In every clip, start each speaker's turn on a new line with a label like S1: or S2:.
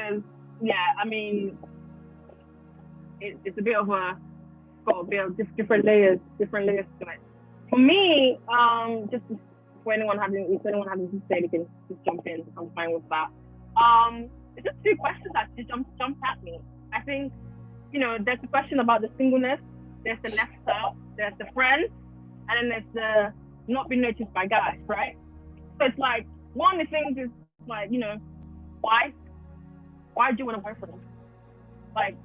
S1: because yeah, I mean, it's a bit of a got a bit of different layers to it. For me, just for anyone having, if anyone having to say, they can just jump in. I'm fine with that. It's just two questions that just jumped at me. I think there's a question about the singleness. There's the left out. There's the friends, and then there's the not being noticed by guys, right? So it's like one of the things is like why do you want a boyfriend? Like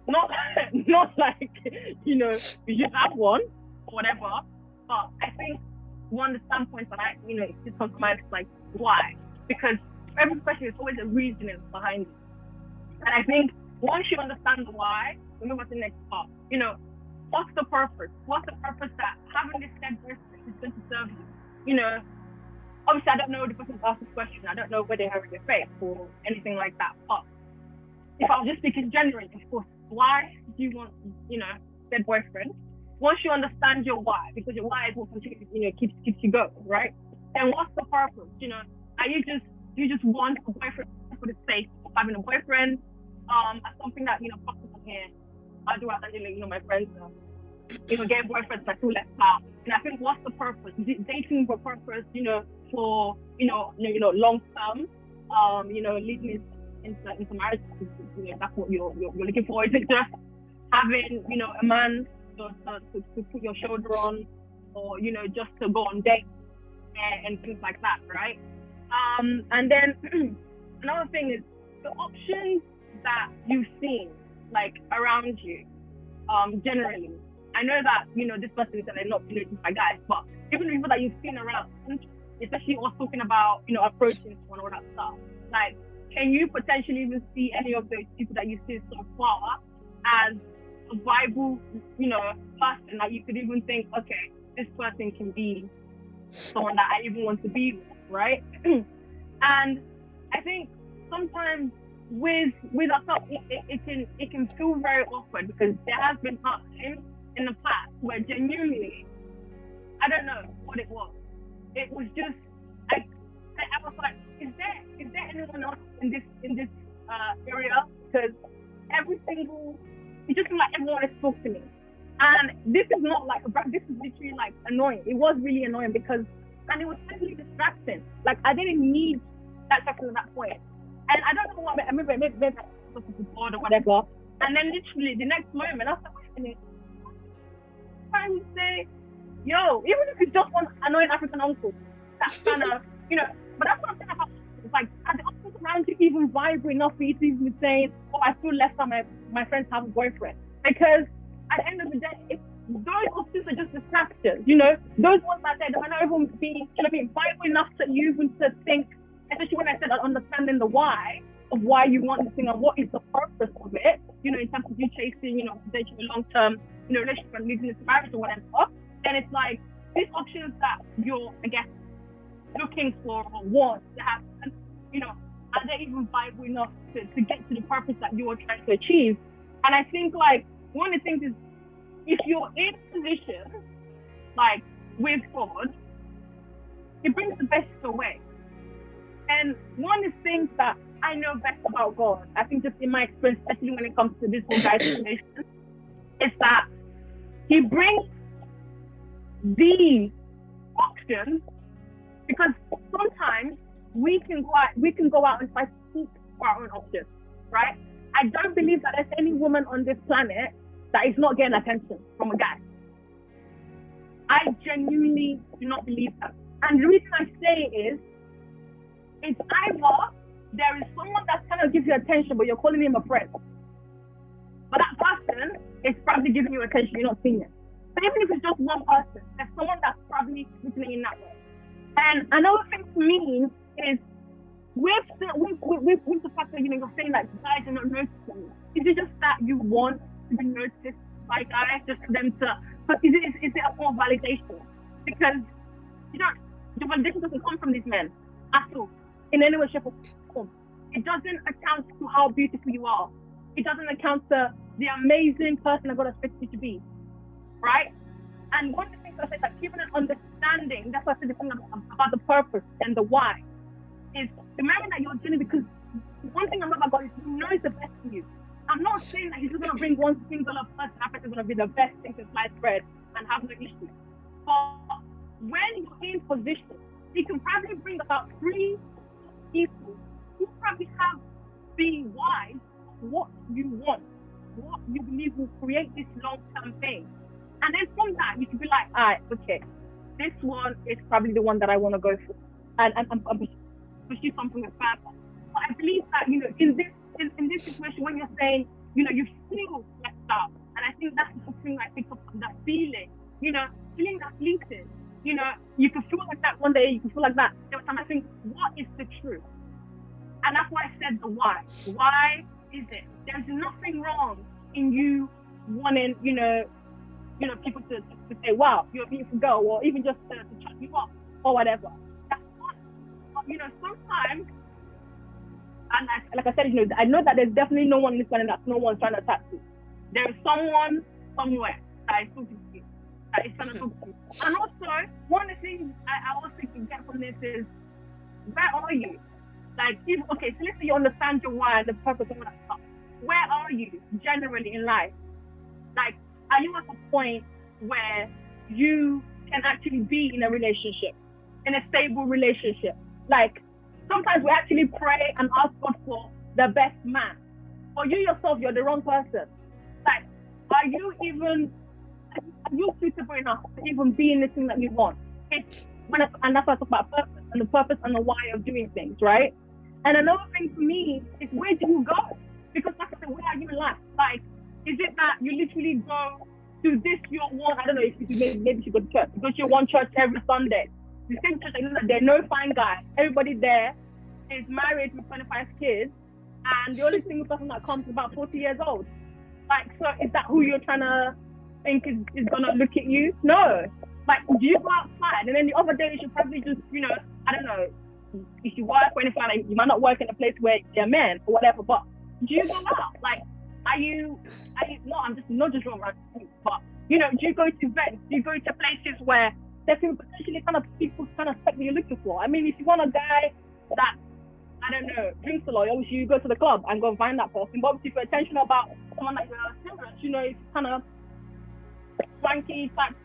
S1: not not like you should have one or whatever. But I think one of the standpoints that it just comes to mind is like why? Because every question is always a reasoning behind it. And I think once you understand the why, we move on to the next part. What's the purpose? What's the purpose that having this said boyfriend is going to serve you? Obviously I don't know the person who asked this question. I don't know where they have their faith or anything like that. But if I was just speaking generally, of course, why do you want, said boyfriend? Once you understand your why, because your why is what continues, keeps you going, right? And what's the purpose? Are you just want a boyfriend for the sake of having a boyfriend? As something that pops up here. I do actually, my friends, get boyfriends that feel left out. And I think what's the purpose? Is it dating for purpose? For long term, leading into marriage. That's what you're looking for. Is it just having a man to put your shoulder on, or just to go on dates and things like that, right? And then another thing is the options that you've seen like around you, generally. I know that this person is not noticed by guys, but even people that you've seen around, especially us talking about approaching someone or that stuff. Like, can you potentially even see any of those people that you've seen so far as a viable, person that you could even think, okay, this person can be someone that I even want to be with, right? And I think sometimes with ourselves, it can feel very awkward because there has been times in the past where genuinely, I don't know what it was. It was just I was like, is there anyone else in this area? Because it just seemed like everyone is talking to me. And this is not like this is literally like annoying. It was really annoying because it was totally distracting. Like I didn't need that second at that point. And I don't know what I remember, maybe I was bored or whatever. And then literally the next moment I was like, wait a minute. I would say, yo, even if it's just one annoying African uncle, that's kind of, but that's what I'm saying about it's like, are the uncles around you even vibrant enough for you to even say, oh, I feel less than my friends have a boyfriend? Because at the end of the day, those options are just distractions, those ones that they might not even be, vibrant enough that you even to think, especially when I said understanding the why of why you want this thing and what is the purpose of it, in terms of you chasing, potentially long-term, relationship and leading into marriage or whatever, then it's like these options that you're, I guess, looking for or want to happen, are they even viable enough to get to the purpose that you are trying to achieve? And I think like one of the things is if you're in a position like with God, it brings the best away. And one of the things that I know best about God, I think just in my experience, especially when it comes to this whole guy situation, is that he brings the options because sometimes we can go out and try to seek for our own options, right? I don't believe that there's any woman on this planet that is not getting attention from a guy. I genuinely do not believe that. And the reason I say is, it's either there is someone that's kind of gives you attention, but you're calling him a friend. But that person is probably giving you attention, you're not seeing it. But even if it's just one person, there's someone that's probably listening in that way. And another thing for me is with the fact that you're saying that guys are not noticing, is it just that you want to be noticed by guys, just for them to? But is it a form of validation? Because the validation doesn't come from these men at all, in any way, shape, or form. It doesn't account to how beautiful you are. It doesn't account to the amazing person that God expects you to be, right? And one of the things I said, that even an understanding, that's why I said the thing about the purpose and the why, is remembering that you're doing it because one thing about God is He knows the best for you. I'm not saying that He's just gonna bring one singular person, that person is gonna be the best thing to slice bread and have no issue. But when you're in position, He can probably bring about 3 people who probably have been wise what you want, what you believe will create this long-term thing. And then from that, you can be like, all right, okay, this one is probably the one that I want to go for. And pursue something with purpose. But I believe that, in this situation, when you're saying, you feel left out, and I think that's something I picked up on, that feeling, feeling that fleeting. You can feel like that one day, you can feel like that. Every time I think, what is the truth? And that's why I said the why. Why is it? There's nothing wrong in you wanting, people to say, wow, you're a beautiful girl, or even just to chat you up, or whatever. That's fine. But, sometimes, and like I said, I know that there's definitely no one in this planet that no one's trying to attack to. There is someone somewhere that is talking to you, that is trying to talk to you. And also, one of the things I also can get from this is, where are you? Like, so let's say you understand your why and the purpose of all that stuff. Where are you generally in life? Like, are you at a point where you can actually be in a relationship, in a stable relationship? Like, sometimes we actually pray and ask God for the best man. But you yourself, you're the wrong person. Like, are you suitable enough to even be in the thing that you want? And that's why I talk about purpose and the why of doing things, right? And another thing for me is, where do you go? Because like I said, where are you in life? Like, is it that you literally go to this your one, I don't know if you maybe you go to church, because you one church every Sunday. The same church, there are no fine guys. Everybody there is married with 25 kids, and the only single person that comes is about 40 years old. Like, so is that who you're trying to think is gonna look at you? No. Like, do you go outside? And then the other day you should probably just, I don't know, if you work or anything like that, you might not work in a place where they're men or whatever, but do you go out? Like, are you I'm just not just wrong, right? But do you go to events? Do you go to places where there's potentially people kind of spec that you're looking for? I mean, if you want a guy that, I don't know, drinks a lot, obviously you go to the club and go find that person. But obviously if you're intentional about someone like you're it's kind of swanky type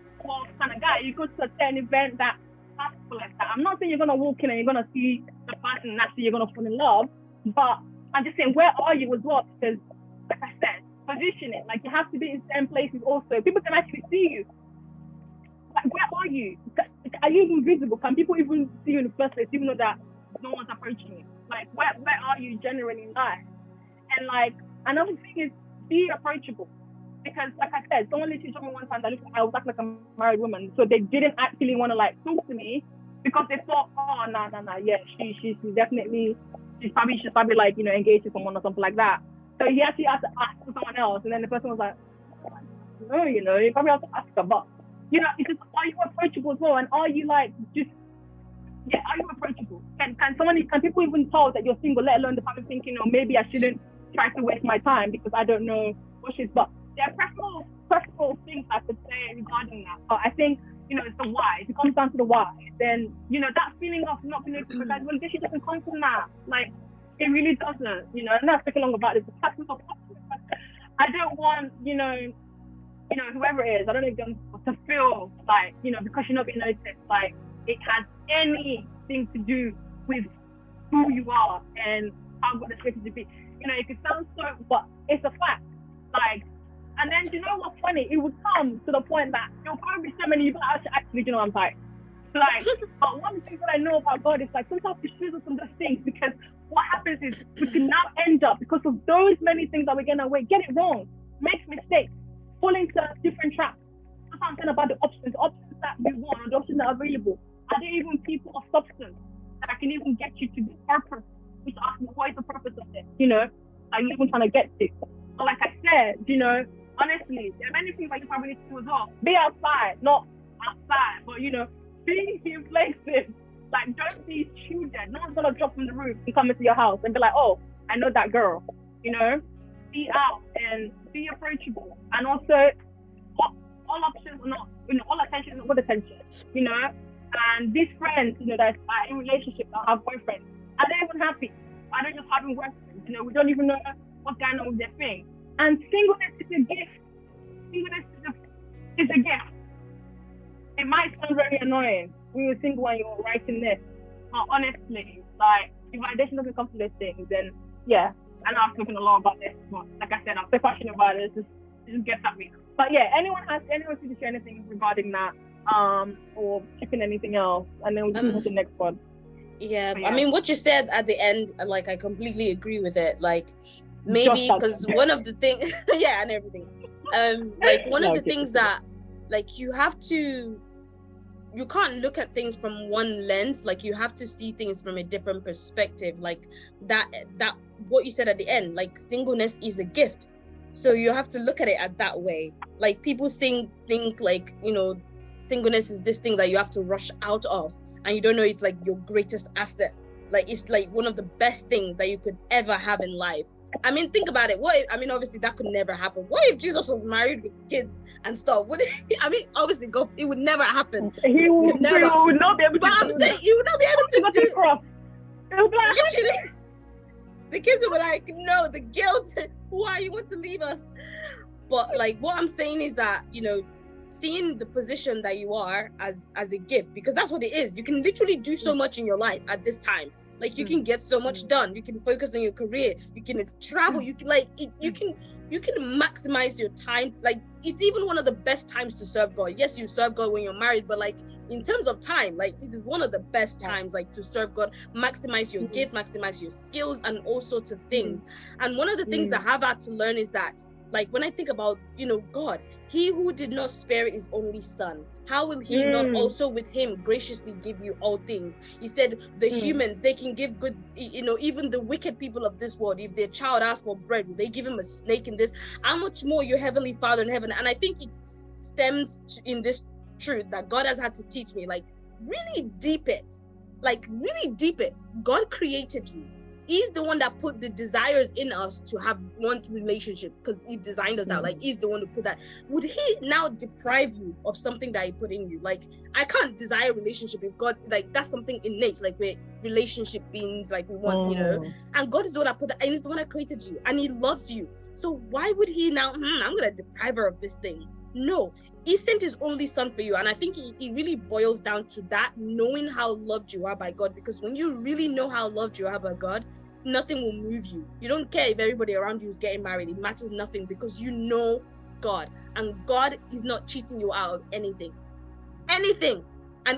S1: kind of guy, you go to a certain event that has people like that. I'm not saying you're gonna walk in and you're gonna see the person and actually you're gonna fall in love, but I'm just saying, where are you as well? Because, like I said, position it. Like, you have to be in certain places also. People can actually see you. Like, where are you? Are you even visible? Can people even see you in the first place, even though that no one's approaching you? Like, where are you generally in life? And like, another thing is, be approachable. Because, like I said, someone literally told me one time that I was acting like a married woman, so they didn't actually want to talk to me because they thought, oh, no, yeah, she's definitely, she's probably engaged with someone or something like that. So he actually had to ask for someone else, and then the person was like, no, you probably have to ask her, but it's just, are you approachable as well? And are you are you approachable? Can people even tell that you're single, let alone the family thinking, maybe I shouldn't try to waste my time because I don't know what she's, but there are preferable things I could say regarding that. But I think, it's the why. If it comes down to the why, then, that feeling of not being able to provide, well, it doesn't come from that. Like, it really doesn't, and not speaking long about this. I don't want, whoever it is, I don't know to feel like, because you're not being noticed, like, it has anything to do with who you are and how good it's going to be. It could sound so, but it's a fact. Like, and then, what's funny? It would come to the point that there'll probably be so many people actually, I'm tight. Like, but one thing that I know about God is, like, sometimes He shows us some of those things, because what happens is we can now end up, because of those many things that we're getting away, get it wrong, make mistakes, fall into different traps. That's what I'm saying about the options that we want, or the options that are available. Are there even people of substance that can even get you to the purpose? Which ask me, what is the purpose of this? Are you even trying to get to? But like I said, honestly, there are many things that you probably need to do as well. Be outside, not outside, but be in places. Like, don't be children. No one's gonna drop from the roof and come into your house and be like, oh, I know that girl. Be out and be approachable. And also, all options are not, all attention is not good attention. And these friends, that are in relationships, that have boyfriends, are they even happy? Are they just having work friends? We don't even know what's going on with their thing. And singleness is a gift. Singleness is a gift. It might sound very annoying when you're single and you're writing this, but honestly, like, if validation doesn't come to these things, then yeah, I know I've spoken a lot about this, but like I said, I'm so passionate about it. It just gets at me. But yeah, anyone to share anything regarding that, or chipping anything else, and then we'll move to the next one.
S2: Yeah, I mean, what you said at the end, like, I completely agree with it. Like, maybe because one of the things, yeah, and everything. Like, one of the things that, like, you can't look at things from one lens. Like, you have to see things from a different perspective. Like that what you said at the end, like, singleness is a gift. So you have to look at it at that way. Like, people think like, singleness is this thing that you have to rush out of, and you don't know it's like your greatest asset. Like, it's like one of the best things that you could ever have in life. I mean, think about it. Obviously that could never happen. What if Jesus was married with kids and stuff? Obviously, God, it would never happen.
S1: He would not be able to.
S2: But I'm saying he would not be able to do
S1: cross.
S2: Literally, the kids would be like, no, the guilt. Why you want to leave us? But like, what I'm saying is that, seeing the position that you are as a gift, because that's what it is. You can literally do so much in your life at this time. Like, you can get so much done. You can focus on your career. You can travel. You can you can maximize your time. Like, it's even one of the best times to serve God. Yes, you serve God when you're married, but like, in terms of time, like, it is one of the best times, like, to serve God, maximize your gifts, maximize your skills, and all sorts of things. And one of the things that I've had to learn is that, like, when I think about, God, he who did not spare his only son, how will he not also with him graciously give you all things? He said the humans, they can give good, even the wicked people of this world, if their child asks for bread, will they give him a snake in this? How much more your heavenly Father in heaven? And I think it stems in this truth that God has had to teach me, like, really deep it. God created you. He's the one that put the desires in us to want relationship, because he designed us that. Like, he's the one who put that. Would he now deprive you of something that he put in you? Like, I can't desire a relationship if God, like, that's something innate, like, we're relationship beings, like, we want, and God is the one that put that, and he's the one that created you, and he loves you. So why would he now, I'm gonna deprive her of this thing? No. He sent his only son for you. And I think it really boils down to that, knowing how loved you are by God. Because when you really know how loved you are by God, nothing will move you. You don't care if everybody around you is getting married. It matters nothing, because you know God. And God is not cheating you out of anything. And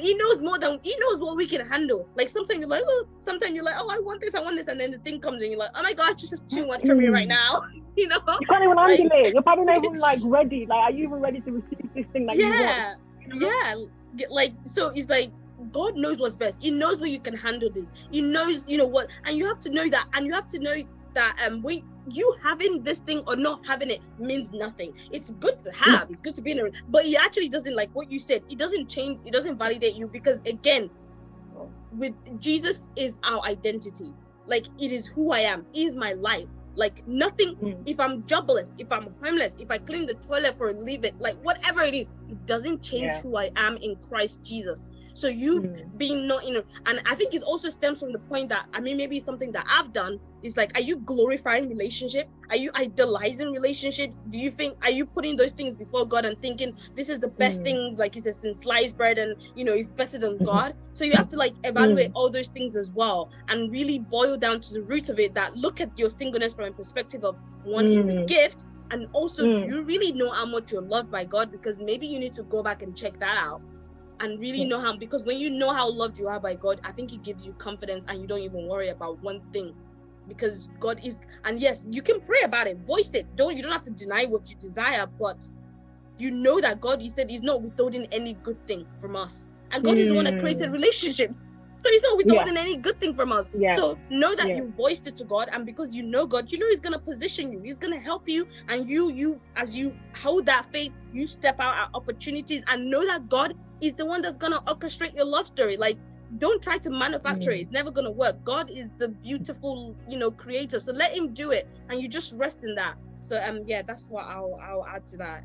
S2: he knows what we can handle. Like, sometimes you're like, oh, I want this. And then the thing comes and you're like, oh my God, this is too much for me right now. You can't
S1: even handle it. You're probably not even like ready. Like, are you even ready to receive this thing that you want?
S2: Yeah. Like, so it's like, God knows what's best. He knows when you can handle this. He knows, what, and you have to know that. And you have to know that when you having this thing or not having it means nothing. It's good to have. It's good to be in a, but it actually doesn't, like what you said, it doesn't change. It doesn't validate you, because again, with Jesus is our identity. Like, it is who I am. He is my life. Like, nothing, if I'm jobless, if I'm homeless, if I clean the toilet for a living, like, whatever it is, it doesn't change who I am in Christ Jesus. So you being not, and I think it also stems from the point that, maybe something that I've done is like, are you glorifying relationship? Are you idolizing relationships? Are you putting those things before God and thinking this is the best things, like you said, since sliced bread, and it's better than God? So you have to like evaluate all those things as well, and really boil down to the root of it, that look at your singleness from a perspective of, one, it's a gift, and also do you really know how much you're loved by God? Because maybe you need to go back and check that out and really know how, because when you know how loved you are by God, I think it gives you confidence, and you don't even worry about one thing, because God is, and yes, you can pray about it, voice it, you don't have to deny what you desire, but you know that God, you said, he's not withholding any good thing from us, and God is the one that created relationships, so he's not withholding any good thing from us. So know that you voiced it to God, and because you know God, he's gonna position you, he's gonna help you, and you as you hold that faith, you step out at opportunities, and know that God is the one that's gonna orchestrate your love story. Like, don't try to manufacture it. It's never gonna work. God is the beautiful, creator. So let him do it, and you just rest in that. So that's what I'll add to that.